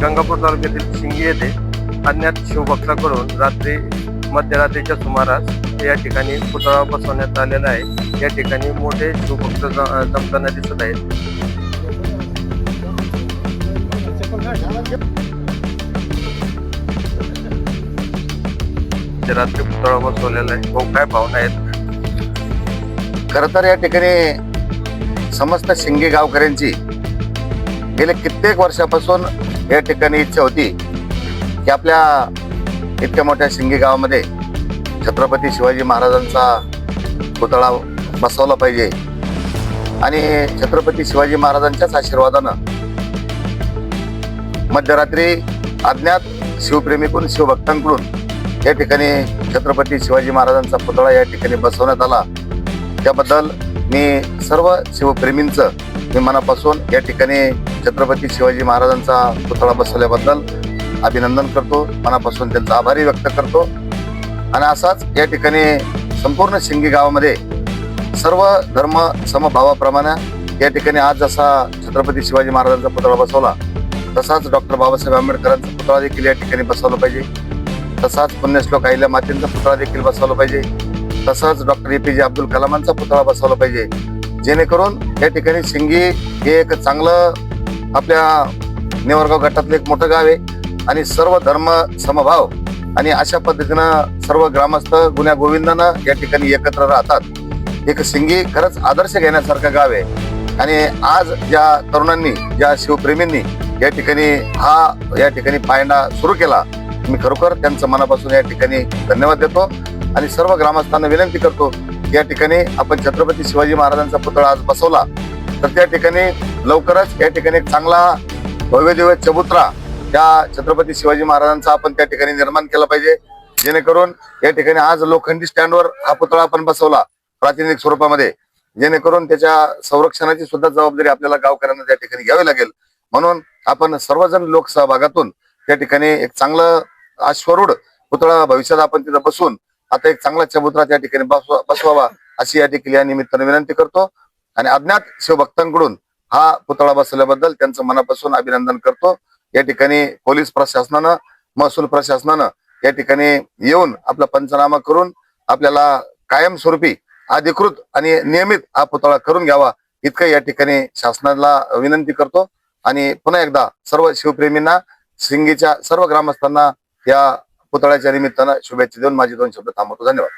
गंगापूर तालुक्यातील शिंगी येथे अज्ञात शिवभक्ताकडून मध्यरात्रीच्या सुमारास या ठिकाणी पुतळा बसवण्यात आलेला आहे। या ठिकाणी मोठे शिवभक्त जमताना दिसत आहेत। रात्री पुतळा बसवलेला आहे। काय भावना आहेत? खरं तर या ठिकाणी समस्त शिंगे गावकऱ्यांची गेल्या कित्येक वर्षापासून या ठिकाणी इच्छा होती की आपल्या इतक्या मोठ्या शिंगे गावामध्ये छत्रपती शिवाजी महाराजांचा पुतळा बसवला पाहिजे आणि छत्रपती शिवाजी महाराजांच्याच आशीर्वादानं मध्यरात्री अज्ञात शिवप्रेमीकडून शिवभक्तांकडून या ठिकाणी छत्रपती शिवाजी महाराजांचा पुतळा या ठिकाणी बसवण्यात आला। त्याबद्दल मी सर्व शिवप्रेमींचं मी मनापासून या ठिकाणी छत्रपती शिवाजी महाराजांचा पुतळा बसवल्याबद्दल अभिनंदन करतो, मनापासून त्यांचा आभारी व्यक्त करतो। आणि असाच या ठिकाणी संपूर्ण शिंगी गावामध्ये सर्व धर्म समभावाप्रमाणे या ठिकाणी आज जसा छत्रपती शिवाजी महाराजांचा पुतळा बसवला तसाच डॉक्टर बाबासाहेब आंबेडकरांचा पुतळा देखील या ठिकाणी बसवला पाहिजे, तसाच पुण्यश्लोक अहिल्या मातेंचा पुतळा देखील बसवला पाहिजे, तसाच डॉक्टर APJ अब्दुल कलामांचा पुतळा बसवला पाहिजे, जेणेकरून या ठिकाणी शिंगी हे एक चांगलं आपल्या नेवरगाव गटातलं एक मोठं गाव आहे आणि सर्व धर्म समभाव आणि अशा पद्धतीनं सर्व ग्रामस्थ गुण्या गोविंदानं या ठिकाणी एकत्र राहतात। एक शिंगी खरंच आदर्श घेण्यासारखं गाव आहे आणि आज ज्या तरुणांनी ज्या शिवप्रेमींनी या ठिकाणी पायंडा सुरू केला, मी खरोखर त्यांचं मनापासून या ठिकाणी धन्यवाद देतो आणि सर्व ग्रामस्थांना विनंती करतो या ठिकाणी आपण छत्रपती शिवाजी महाराजांचा पुतळा आज बसवला तर त्या ठिकाणी लवकरच या ठिकाणी एक चांगला भव्यदिव्य चबुतरा त्या छत्रपती शिवाजी महाराजांचा आपण त्या ठिकाणी निर्माण केला पाहिजे, जेणेकरून या ठिकाणी आज लोखंडी स्टँडवर हा पुतळा आपण बसवला प्रातिनिधिक स्वरूपामध्ये, जेणेकरून त्याच्या संरक्षणाची सुद्धा जबाबदारी आपल्याला गावकऱ्यांना त्या ठिकाणी घ्यावी लागेल। म्हणून आपण सर्वजण लोकसहभागातून त्या ठिकाणी एक चांगलं अश्वरूढ पुतळा भविष्यात आपण तिथं बसून आता एक चांगला चबुतरा त्या ठिकाणी बसवावा अशी या ठिकाणी या निमित्ताने विनंती करतो आणि अज्ञात शिवभक्तांकडून हा पुतळा बसवल्याबद्दल त्यांचं मनापासून अभिनंदन करतो। या ठिकाणी पोलीस प्रशासनानं महसूल प्रशासनानं या ठिकाणी येऊन आपला पंचनामा करून आपल्याला कायमस्वरूपी अधिकृत आणि नियमित हा पुतळा करून घ्यावा इतकं या ठिकाणी शासनाला विनंती करतो आणि पुन्हा एकदा सर्व शिवप्रेमींना शिंगीच्या सर्व ग्रामस्थांना या पुतळ्याच्या निमित्तानं शुभेच्छा देऊन माझे 2 शब्द थांबवतो। धन्यवाद।